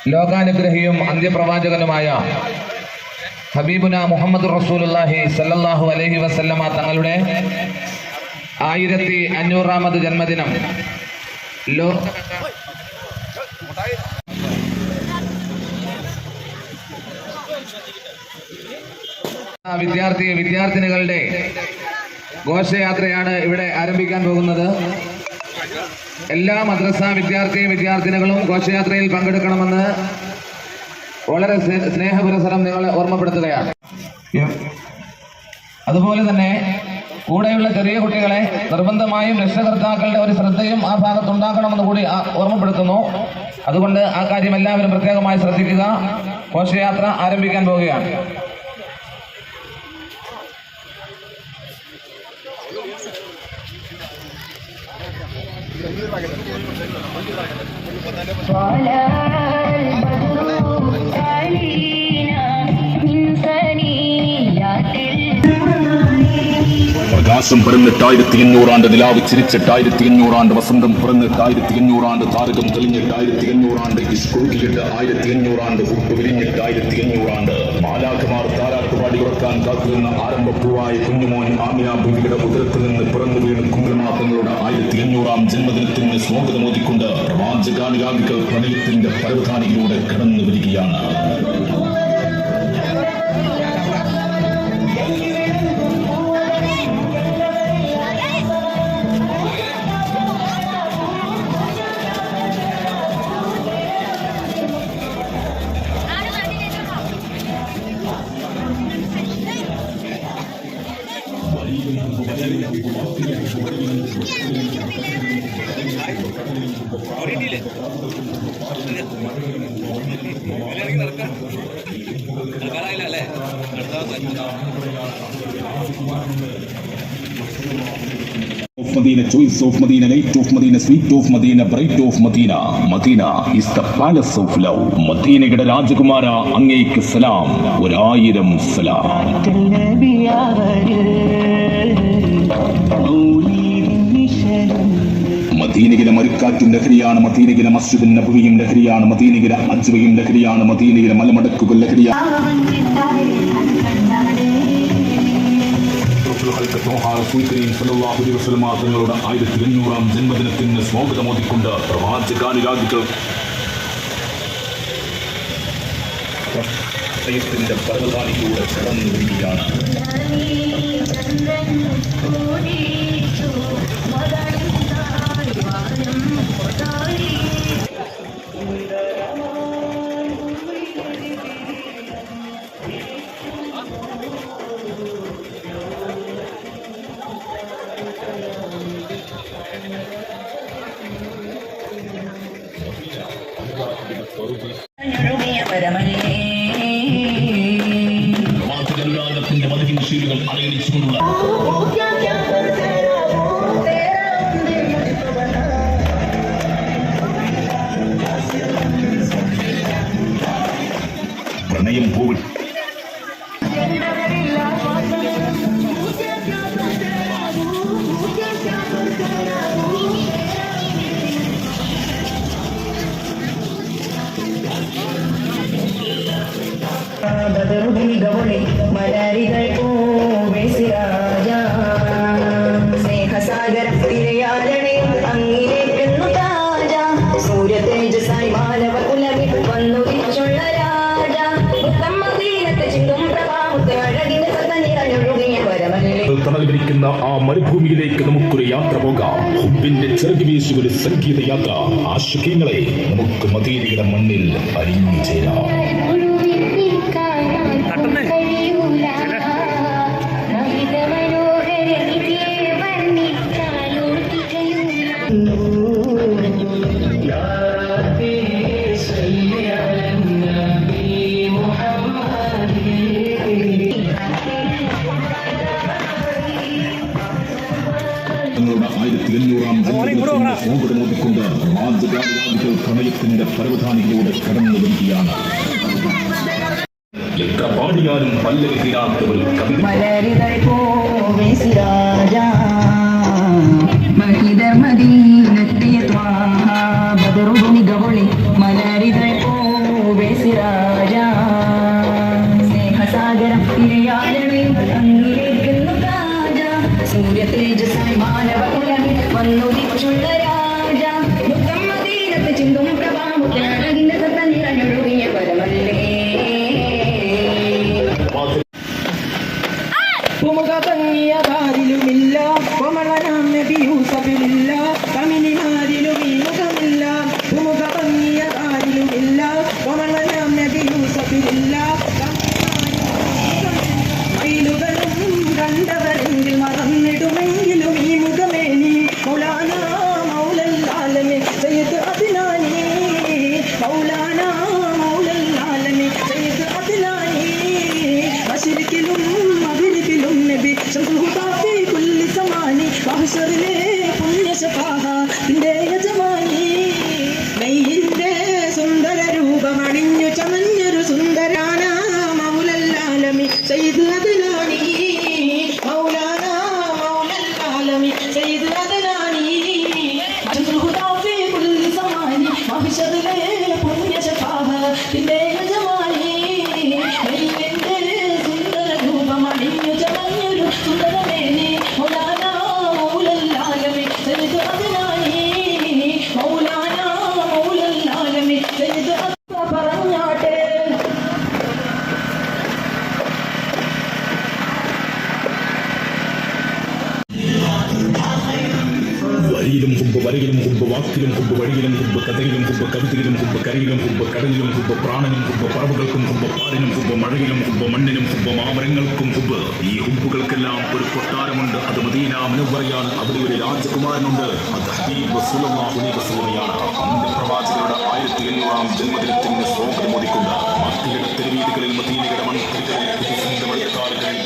ലോകാനുഗ്രഹിയും അന്ത്യപ്രവാചകനുമായ ഹബീബുന മുഹമ്മദ് റസൂലുള്ളാഹി സല്ലല്ലാഹു അലൈഹി വസല്ലമ തങ്ങളുടെ 1500ാമത് ജന്മദിനം വിദ്യാർത്ഥിനികളുടെ ഘോഷയാത്രയാണ് ഇവിടെ ആരംഭിക്കാൻ പോകുന്നത്. എല്ലാ മദ്രസ വിദ്യാർത്ഥിനികളും ഘോഷയാത്രയിൽ പങ്കെടുക്കണമെന്ന് വളരെ സ്നേഹപുരസരം നിങ്ങളെ ഓർമ്മപ്പെടുത്തുകയാണ്. അതുപോലെ തന്നെ കൂടെയുള്ള ചെറിയ കുട്ടികളെ നിർബന്ധമായും രക്ഷകർത്താക്കളുടെ ഒരു ശ്രദ്ധയും ആ ഭാഗത്തുണ്ടാക്കണമെന്ന് കൂടി ഓർമ്മപ്പെടുത്തുന്നു. അതുകൊണ്ട് ആ കാര്യം എല്ലാവരും പ്രത്യേകമായി ശ്രദ്ധിക്കുക. ഘോഷയാത്ര ആരംഭിക്കാൻ പോവുകയാണ്. പ്രകാശം പിറന്നിട്ട് 1800 നിലാവ് ചിരിച്ചിട്ട് 1800 വസന്തം പിറന്നിട്ട് 1800 താരകം തെളിഞ്ഞിട്ട് 1800 ഇഷ്കൊഴുകിയിട്ട് 1800 ഉപ്പ് വിരിഞ്ഞിട്ട് 1800 മാലാഖമാർ താരാട്ടുപാടി ഉറക്കാൻ കാത്തുനിന്ന ആരംഭപ്പൂവായ കുഞ്ഞുമോൻ ആമിന ബീവിയുടെ ഉദരത്തിൽ നിന്ന് പിറന്നു വീണ് കുങ്കുമാതങ്ങളുടെ 1500 ജന്മദിനത്തിന് സ്വാഗതമോദിക്കൊണ്ട് പ്രവാചകാനുയായികൾ പ്രണയത്തിന്റെ പരവധാനിയിലൂടെ കടന്നു വരികയാണ്. Medina, choice of Medina, light of Medina, sweet of Medina, bright of Medina. Medina is the palace of love. മദീനയുടെ രാജകുമാര അങ്ങേക്ക് സലാം, 1000 സലാം. മദീനയിലെ മരുക്കാറ്റും ലഹരിയാണ്, മദീനയിലെ മസ്ജിദുൻ നബവിയും ലഹരിയാണ്, മദീനയിലെ അജ്വയും ലഹരിയാണ്, മദീനയിലെ മലമടക്കുകൾ ലഹരിയാണ്. തങ്ങളുടെ 1500 ജന്മദിനത്തിന് സ്വാഗതമോദിക്കൊണ്ട് പ്രവാചകാനുരാഗികൾ ഹൃദയത്തിന്റെ പരവധാനിയിലൂടെ കടന്നു വരികയാണ്. പ്രവാചകാനുരാഗത്തിന്റെ മദഹിൻ ശീലുകൾ അലയടിച്ചുകൊണ്ടുള്ള പ്രണയം പൂവിൽ സ്നേഹസാഗരം തിരയാലണയും അങ്ങിലേക്കെന്നു താജ സൂര്യ തേജസായി മാനവ കുലവി വന്നു വിച്ചുള്ള രാജ മദീനത്തെ ചിന്തും പ്രഭാവത്തെ അഴകിന്റെ സത്തനിറഞ്ഞൊഴുകിയ പരമല്ലേ. തണൽ വിരിക്കുന്ന ആ മരുഭൂമിയിലേക്ക് നമുക്കൊരു യാത്ര പോകാം. ഹുബിന്റെ ചെറുകി വീശുകൊരു സംഗീത യാത്ര. ആശുഖ്യങ്ങളെ നമുക്ക് മദീനയുടെ മണ്ണിൽ അലിഞ്ഞു ചേരാം. സ്വാഗതമോദിക്കൊണ്ട് പ്രവാചകാനുരാഗികൾ പ്രണയത്തിന്റെ പരവധാനിയിലൂടെ കടന്നു വരികയാണ്. എത്ര പാടിയാലും പല്ലവി തീരാത്ത ഒരു കവിത. മദീനത്തെ ത്വാഹ ബദറുനി ഗവളി മലരിതൈ തിരയാലണയും അങ്ങിലേക്കുന്നു രാജ സൂര്യ തേജസായി മാനവ കുലമി വന്നുദിച്ചുള്ള രാജ മുത്തം മദീനത്ത് ചിന്തും പ്രഭാമുഖ്യാനകിന്റെ സത്തനിറഞ്ഞൊഴുകിയ പരമല്ലേ മുഖഭംഗിയതാരിലുമില്ല കോമളനാം നബി യൂസഫിലില്ല കമിനിമാരിലും ഈ മുഖമില്ല മുഖഭംഗിയതാരിലുമില്ല കോമളനാം നബി യൂസഫിലില്ല മയിലുകളും കണ്ടവരെങ്കിൽ മറന്നിടുമെങ്കിലും ഈ മുഖമേനി മൗലാന മൗലല്ലാലമേ സയ്യിദ് അദ്നാനി മൗലാന മൗലല്ലാലമേ സയ്യിദ് അദ്നാനി മശരിക്കിലും മഗ്രിബിലും നബി ശംസുഹുദാഫി കുല്ലി സമാനി മഹ്ശറിലെ പുണ്യ ശഫാഅത്തിന്റെ യജമാനി നെയ്യിന്റെ സുന്ദര രൂപമണിഞ്ഞു ചമഞ്ഞൊരു സുന്ദരാന മൗലല്ലാലമി സയ്യിദ് അദ്നാനി മൗലാന മൗലല്ലാലമി സയ്യിദ് അദ്നാനി ശംസുഹുദാഫി കുല്ലി സമാനി മഹ്ശറിലെ പുണ്യ ശഫാഅത്തിന്റെ യജമാനി നെയ്യിന്റെ സുന്ദര രൂപമണിഞ്ഞു ചമഞ്ഞൊരു സുന്ദരമേനി മൗലാന മൗലല്ലാലമി സയ്യിദ് അദ്നാനി മൗലാന മൗലല്ലാലമി സയ്യിദ് പറഞ്ഞാട്ടെ വരിയിലും കുമ്പ് വരയിലും കുമ്പ് വാക്കിലും കുമ്പ് വഴിയിലും കുമ്പ് കഥയിലും കുമ്പ് കവിതയിലും കുമ്പ് കരയിലും കുമ്പ് കടലിലും കുമ്പ് പ്രാണനും കുമ്പ് പറവുകൾക്കും കുമ്പ് പാലിനും കുമ്പ് മഴയിലും കുമ്പ് മണ്ണിനും കുമ്പ് മാമരങ്ങൾക്കും കുമ്പ് ഈ കുമ്പുകൾക്കെല്ലാം ഒരു കൊട്ടാരമുണ്ട്. അത് മദീന മുനവ്വറയാണ്. അവിടെ ഒരു രാജകുമാരനുണ്ട്. അത് ഹബീബ് സല്ലല്ലാഹു അലൈഹി വസല്ലമയാണ്. പ്രവാചകരുടെ 1800-ാം ജന്മദിനത്തിന് സ്വാഗതം ഒരുക്കുന്ന മക്കയുടെ തെരുവീതികളിൽ മദീനയുടെ മൺതിരികളിൽ പുതുസന്ധമഴക്കാലുകളിൽ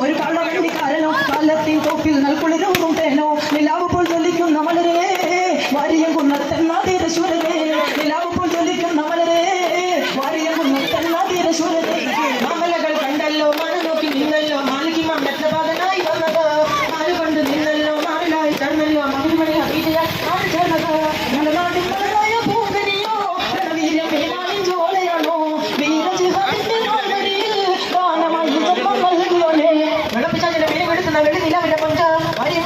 ഒരു കള്ള വണ്ടിക്കാരനോ കാലത്തിൻ തോപ്പിൽ നൽകുളിരും തേനോ നിലാവ് പോൽ ജ്വലിക്കുന്ന മലരേ വാരിയം കുന്നത്തെന്നാതീരശൂരരേ നിലാവ് പോൽ ജ്വലിക്കുന്ന മലരേ വാരിയം കുന്നത്തെന്നാതീരശൂരരേ മാമലകൾ കണ്ടല്ലോ മഴ നോക്കി നിന്നല്ലോ മാലികി മെത്തപാതനായി വന്നത് ആര് കണ്ട് നിന്നല്ലോ മാറിലായി ചേർന്നല്ലോ മഹിമണി അഭിജയ ആര് ചേർന്നത് മലനാടിൻ മലരായ പൂകരിയോ രണവീര്യം മേലാളിൻ ജോലയാണോ വീരജിഹാദിന്റെ നാടരിയിൽ ഗാനമായി ജന്മം നൽകിയോനെ വെള്ളപ്പിച്ചാലിന്റെ വീടുന്ന വെള്ളി നിലവിലെ പങ്ക് വാരിയം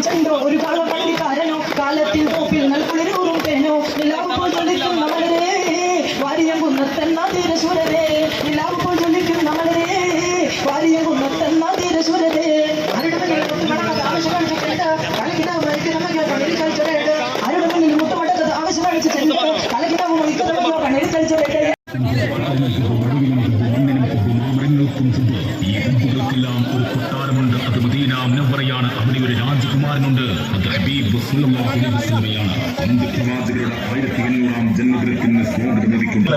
ചെണ്ടോ ഒരു കാള വണ്ടിക്കാരനോ കാലത്തിൻ തോപ്പിൽ നൽകുളിരൂറും തേനോ നിലാവ് പോൽ ജ്വലിക്കുന്ന മലരേ വാരിയം കുന്നത്തെന്നാതീരശൂരരേ നിലാവ് പോൽ ജ്വലിക്കുന്ന മലരേ വാരിയം കുന്നത്തെന്നാതീരശൂരരേ ആരുടെ മുന്നിൽ മുട്ടുമടക്കാത്ത ആവശ്യം കാണിച്ചിട്ടുണ്ട് കളിക്കിടാവ് മരിക്കുന്നമയ്യോ കണ്ണിൽ കളിച്ചൊരേട് ആരുടെ മുന്നിൽ മുട്ടുമടക്കാത്ത ആവശ്യം കാണിച്ചിട്ടുണ്ട് കളിക്കിടാവ് മരിക്കുന്നമയ്യോ കണ്ണിൽ കളിച്ചൊരേട് ഈ കുമ്പുകൾക്കെല്ലാം ഒരു കൊട്ടാരമുണ്ട്. അത് മദീന മുനവ്വറയാണ്. അവിടെ ഒരു രാജകുമാരനുണ്ട്. അത് ഹബീബ് സല്ലല്ലാഹു അലൈഹി വസല്ലമയാണ്. പ്രവാചകരുടെ 1800-ാം ജന്മദിനത്തിന് സ്വാഗതം ഒരുക്കുന്ന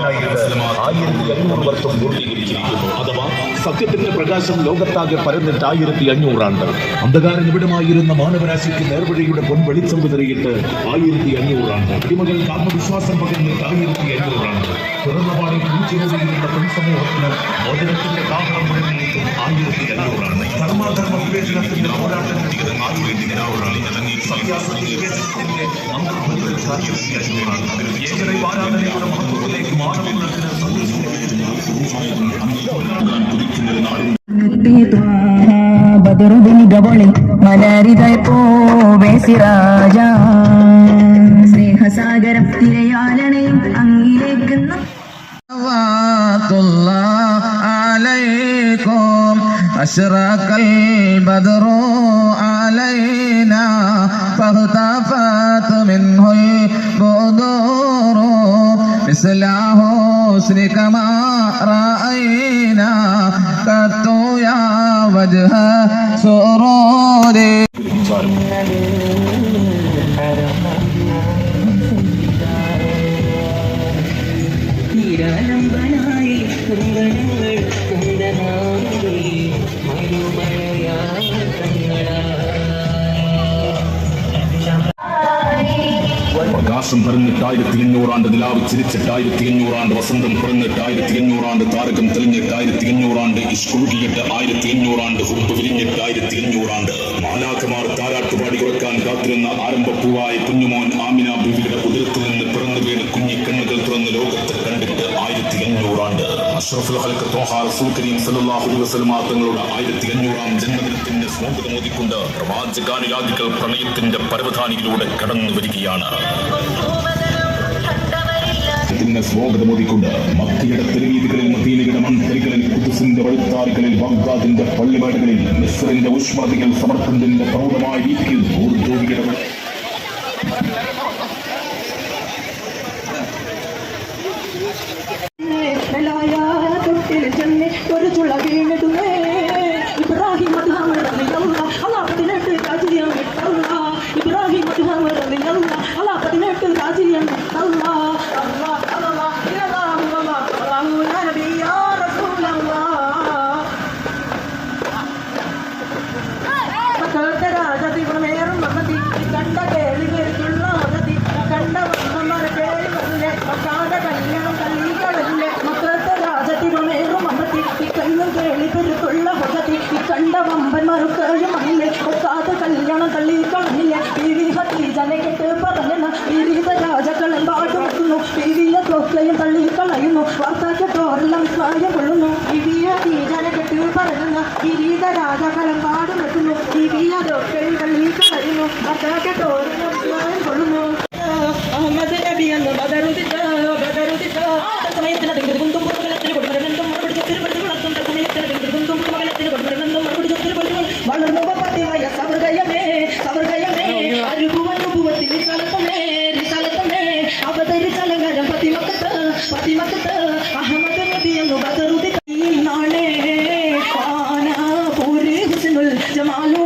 1500 വർഷം പൂർത്തീകരിച്ചിരിക്കുന്നു. അഥവാ സത്യത്തിന്റെ പ്രകാശം ലോകത്താകെ പരന്നിട്ട് 1500 ആണ്ട്. അന്ധകാര നിബിഡമായിരുന്ന മാനവരാശിക്ക് നേർവഴിയുടെ പൊൻവെളിച്ചം വിതറിയിട്ട് 1500 ആണ്ട്. അടിമകൾക്ക് ആത്മവിശ്വാസം പകർന്നിട്ട് 1500 ആണ്ട്. തുറന്നപാടിൽ കുഴിച്ചുകൊണ്ടിരുന്ന പെൺസമൂഹത്തിന് മോചനത്തിന്റെ കാഹളം മുഴങ്ങിയിട്ട് 1500 ആണ്. ധർമാധർമ്മ വിവേചനത്തിന്റെ പോരാട്ടം നടത്തിയത് 1500 ആണ്. സത്യാസത്യ വിവേചനത്തിന്റെ മന്ത്രത്തിൽ 1500 ആണ്. ഏകദൈവ ആരാധനയുടെ മഹത്വത്തിലേക്ക് മാനവകുലത്തിന് സ്നേഹസാഗരം തിരയാലണയും അങ്ങിലേക്കുന്ന عليكم أشرق البدر علينا فاختفت منه البدور مثل حسنك ما رأينا قط يا وجه سروري സങ്കടങ്ങൾ കണ്ടനാവിലെ മരുമഴയാ കണ്ണടാ പ്രകാശം പരന്നിട്ട് 1500 ആണ്ട് നിലാവ് ചിരിച്ചിട്ട് 1500 ആണ്ട് വസന്തം പിറന്നിട്ട് 1500 ആണ്ട് താരകം തെളിഞ്ഞിട്ട് 1500 ആണ്ട് ഇഷ്കുഴുകിയിട്ട് 1500 ആണ്ട് ഹുബ് വിരിഞ്ഞിട്ട് 1500 ആണ്ട് മാലാഖമാർ താരാട്ടുപാടി ഉറക്കാൻ കാത്തിരുന്ന ആരംഭപ്പൂവായ കുഞ്ഞുമോൻ ആമിന ബീവിയുടെ ഉദരത്തിൽ നിന്ന് പിറന്നു വീണ് കുഞ്ഞിക്കണ്ണുകൾ തുറന്ന് ലോകത്തെ കണ്ടിട്ട് 1500 ആണ്ട് അഷ്റഫുൽ ഖൽഖ് ത്വാഹ റസൂൽ കരീം സല്ലല്ലാഹു അലൈഹി വസല്ലം തങ്ങളുടെ 1500-ാം ജന്മദിനത്തിന്റെ സ്വാഗതമോദിക്കൊണ്ട് പ്രവാചകാനുരാഗികൾ പ്രണയത്തിന്റെ പരവധാനിയിലൂടെ കടന്നു വരികയാണ്. സ്വാഗതമോദിക്കൊണ്ട് മക്കയുടെ തെരുവീതികളിൽ, മദീനയുടെ മൺതരികളിൽ, ഖുദ്സിന്റെ വഴിത്താറുകളിൽ, ബഗ്ദാദിന്റെ പള്ളിമേടുകളിൽ, മിസ്റിന്റെ ഉഷ്മതികൾ, സമർക്കന്തിന്റെ പ്രൗഢമായ രീതിയിൽ ഊർജോവിയുടെ തൊട്ടിൽ ചെന്ന് ഒരു ചുള വീണിടുന്നേ ഇബ്രാഹിം അല്ലാ 18 രാജ്യം ഇബ്രാഹിം അല്ലാ 18 രാജ്യം കണ്ട കേളി പേരുള്ള കണ്ട വന്നമാരെ പേര് വന്നില്ലേ മക്കാതെ കല്യാണം കല്ലികളില്ലേ മക്കളത്തെ രാജത്തിരുമേറും അമ്പത്തി ഈ കണ്ണും കേളി പെരുത്തുള്ള ഭഗതി ഈ കണ്ട വമ്പന്മാർക്കയും മണ്ണില്ലേ ഒക്കാതെ കല്യാണം തള്ളിക്കളഞ്ഞില്ലേ പീവി ഹത്തീജനെ കെട്ട് പറഞ്ഞ വിവിധ രാജകളെമ്പാടും എത്തുന്നു പീവിയെ തൊക്കയും തള്ളിക്കളയുന്നു വാർത്താക്കെട്ടോരെല്ലാം വിസ്മയം കൊള്ളുന്നു വിവിയ ഹത്തീജനെ കെട്ട് പറഞ്ഞ വിവിധ രാജകളെമ്പാടും എത്തുന്നു പീവിയെ തൊക്കയും തള്ളിക്കളയുന്നു വാർത്താക്കെട്ടോരെല്ലാം വിസ്മയം കൊള്ളുന്നു അഹമ്മദ് നബി എന്ന് ബദറുദിത്ത സമയത്തിന് അതിന്റെ കുന്തും കുടുംബത്തിന് കൊടുക്കും വളർന്നു പത്തിമായ സവർഗയമേ അനുഭവത്തിൽ സ്ഥലത്തമേ അവതരിച്ചലങ്കാരം പതിമക്കത്ത് അഹമ്മദ് നബി എന്ന് ബദറുദിത്ത നാളെ പൂരി ഹുസ്നുൽ ജമാലു